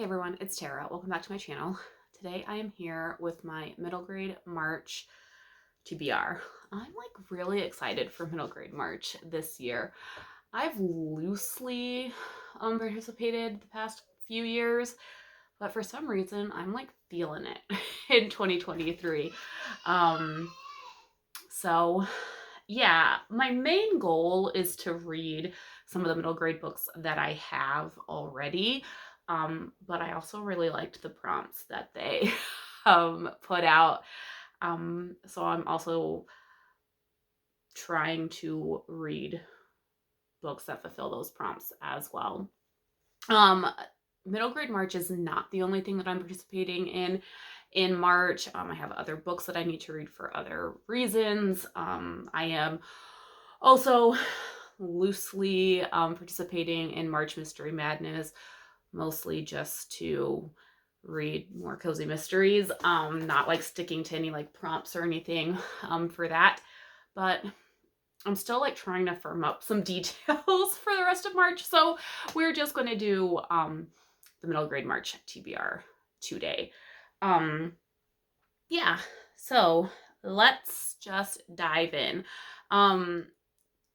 everyone, it's Tara. Welcome back to my channel. Today I am here with my middle grade March TBR. I'm like really excited for middle grade March this year. I've loosely participated the past few years, but for some reason I'm like feeling it in 2023. So yeah, my main goal is to read some of the middle grade books that I have already. But I also really liked the prompts that they put out. So I'm also trying to read books that fulfill those prompts as well. Middle grade March is not the only thing that I'm participating in March. I have other books that I need to read for other reasons. I am also loosely participating in March Mystery Madness, mostly just to read more cozy mysteries, not like sticking to any like prompts or anything for that, but I'm still like trying to firm up some details for the rest of March, so we're just going to do the middle grade March TBR today. Yeah, so let's just dive in.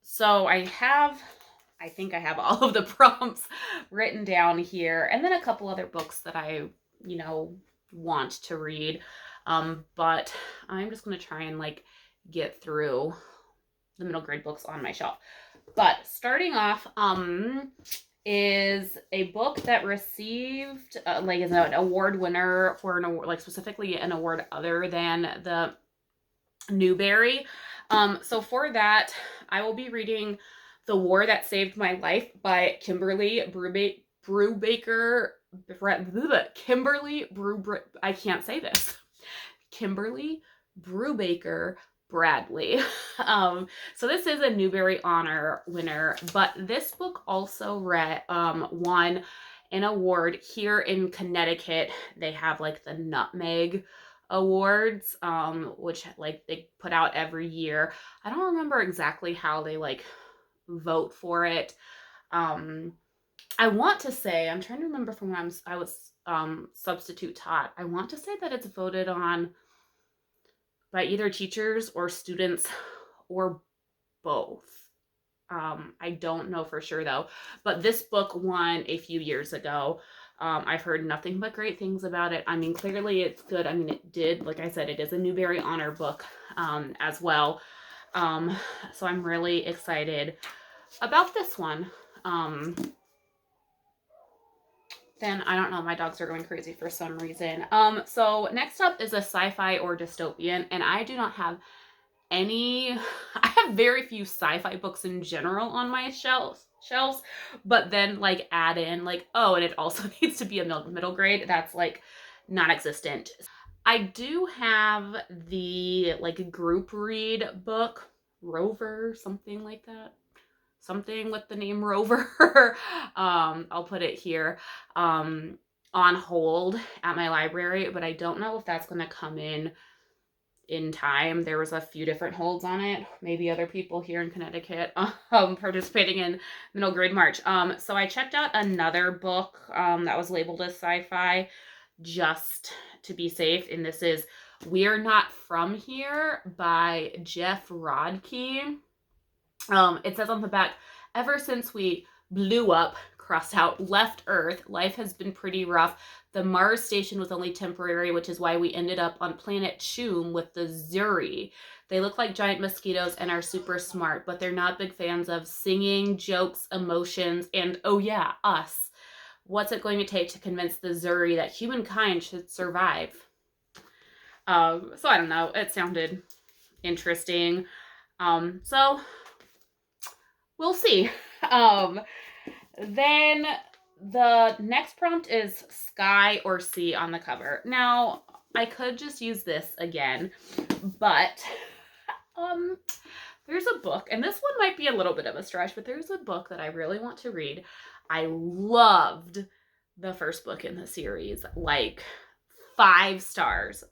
So I think I have all of the prompts written down here, and then a couple other books that I, want to read. But I'm just going to try and like get through the middle grade books on my shelf. But starting off, is a book that received is an award winner for an award, like specifically an award other than the Newbery. So for that, I will be reading The War That Saved My Life by Kimberly Brubaker. I can't say this. Kimberly Brubaker Bradley. So this is a Newbery Honor winner, but this book also won an award here in Connecticut. They have like the Nutmeg Awards, which like they put out every year. I don't remember exactly how they like vote for it. I want to say, I'm trying to remember from when I was substitute taught. I want to say that it's voted on by either teachers or students or both. I don't know for sure though, but this book won a few years ago. I've heard nothing but great things about it. I mean, clearly it's good. I mean, it did, like I said, it is a Newbery Honor book as well. So I'm really excited about this one. Then I don't know, my dogs are going crazy for some reason. So next up is a sci-fi or dystopian, and I do not have I have very few sci-fi books in general on my shelves, but then like add in like, oh, and it also needs to be a middle grade. That's like non-existent. I do have the like group read book, Rover, something like that. Something with the name Rover. I'll put it here on hold at my library, but I don't know if that's going to come in time. There was a few different holds on it. Maybe other people here in Connecticut participating in middle grade March. So I checked out another book that was labeled as sci-fi just to be safe, and this is We're Not From Here by Jeff Rodkey. It says on the back, ever since we blew up, crossed out, left Earth, life has been pretty rough. The Mars station was only temporary, which is why we ended up on planet Choom with the Zuri. They look like giant mosquitoes and are super smart, but they're not big fans of singing, jokes, emotions, and oh yeah, us. What's it going to take to convince the Zuri that humankind should survive? So I don't know. It sounded interesting. So we'll see. Then the next prompt is sky or sea on the cover. Now, I could just use this again, but there's a book, and this one might be a little bit of a stretch, but there's a book that I really want to read. I loved the first book in the series, like 5 stars.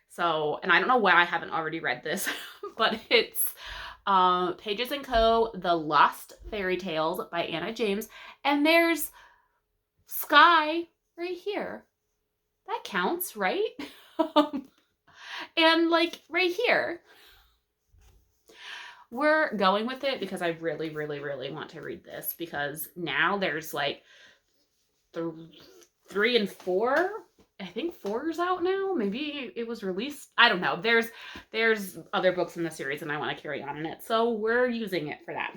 So, and I don't know why I haven't already read this, but it's Pages & Co. The Lost Fairy Tales by Anna James. And there's sky right here. That counts, right? And like right here. We're going with it because I really, really, really want to read this, because now there's like 3 and 4. I think 4 is out now. Maybe it was released. I don't know. There's other books in the series and I want to carry on in it. So we're using it for that.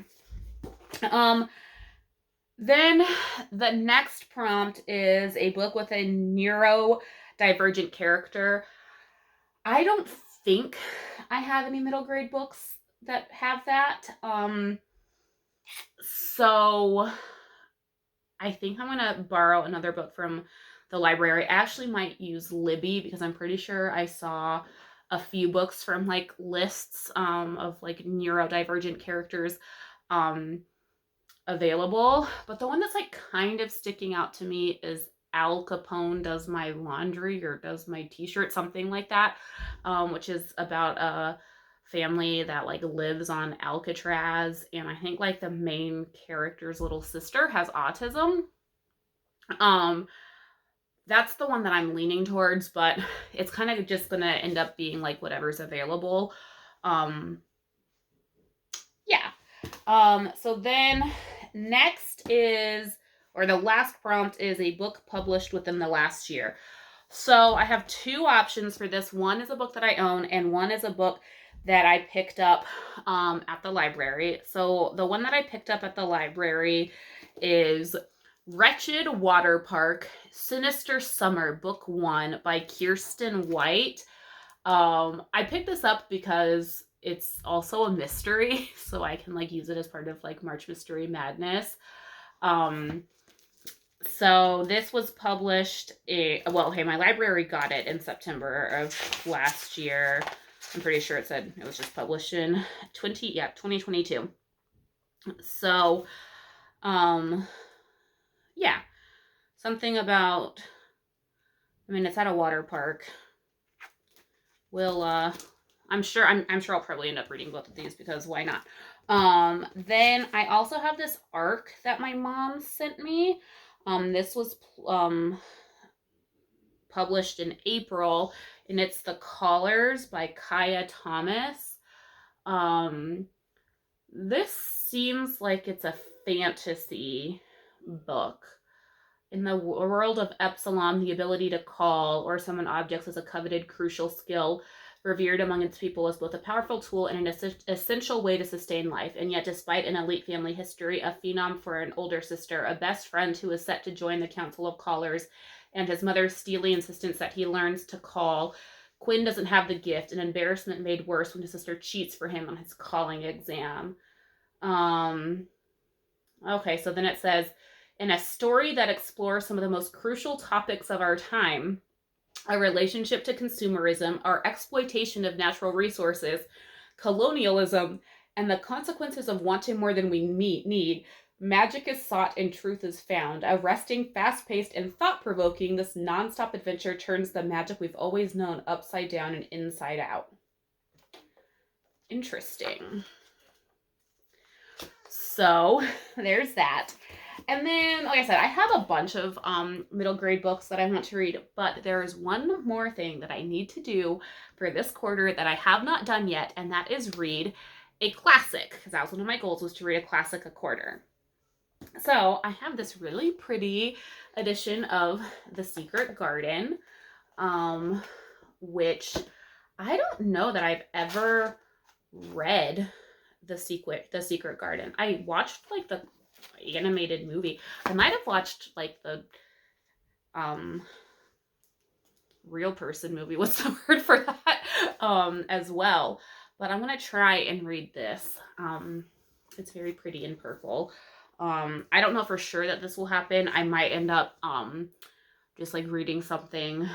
Then the next prompt is a book with a neurodivergent character. I don't think I have any middle grade books that have that. So I think I'm going to borrow another book from the library. I actually might use Libby because I'm pretty sure I saw a few books from like lists of like neurodivergent characters available. But the one that's like kind of sticking out to me is Al Capone Does My Laundry or Does My T-Shirt, something like that, which is about a family that like lives on Alcatraz, and I think like the main character's little sister has autism. That's the one that I'm leaning towards, but it's kind of just gonna end up being like whatever's available. Yeah. So then next is, or the last prompt is a book published within the last year. So I have 2 options for this. One is a book that I own, and one is a book that I picked up at the library. So the one that I picked up at the library is Wretched Water Park, Sinister Summer, Book 1 by Kirsten White. I picked this up because it's also a mystery, so I can like use it as part of like March Mystery Madness. So this was published, my library got it in September of last year. I'm pretty sure it said it was just published in 2022. So, yeah, something about, I mean, it's at a water park. I'm sure I'll probably end up reading both of these because why not? Then I also have this ARC that my mom sent me. This was published in April, and it's The Callers by Kaya Thomas. This seems like it's a fantasy book. In the world of Epsilon, the ability to call or summon objects is a coveted, crucial skill, revered among its people as both a powerful tool and an essential way to sustain life. And yet, despite an elite family history, a phenom for an older sister, a best friend who is set to join the Council of Callers, and his mother's steely insistence that he learns to call, Quinn doesn't have the gift, an embarrassment made worse when his sister cheats for him on his calling exam. Okay, so then it says, in a story that explores some of the most crucial topics of our time, our relationship to consumerism, our exploitation of natural resources, colonialism, and the consequences of wanting more than we need, magic is sought and truth is found. Arresting, fast-paced, and thought-provoking, this non-stop adventure turns the magic we've always known upside down and inside out. Interesting. So there's that. And then, like I said, I have a bunch of middle grade books that I want to read, but there is one more thing that I need to do for this quarter that I have not done yet, and that is read a classic, because that was one of my goals, was to read a classic a quarter. So I have this really pretty edition of The Secret Garden, which I don't know that I've ever read The Secret Garden. I watched like the animated movie. I might have watched like the real person movie, what's the word for that, as well. But I'm gonna try and read this. It's very pretty in purple. I don't know for sure that this will happen. I might end up just like reading something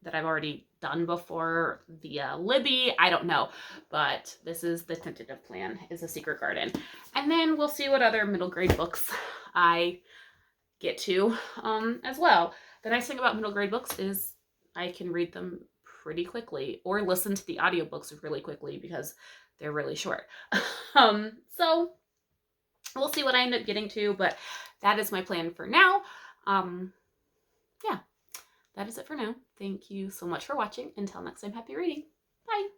that I've already done before via Libby. I don't know, but this is the tentative plan, is A Secret Garden. And then we'll see what other middle grade books I get to as well. The nice thing about middle grade books is I can read them pretty quickly or listen to the audiobooks really quickly because they're really short. So we'll see what I end up getting to, but that is my plan for now. Yeah, that is it for now. Thank you so much for watching. Until next time, happy reading. Bye.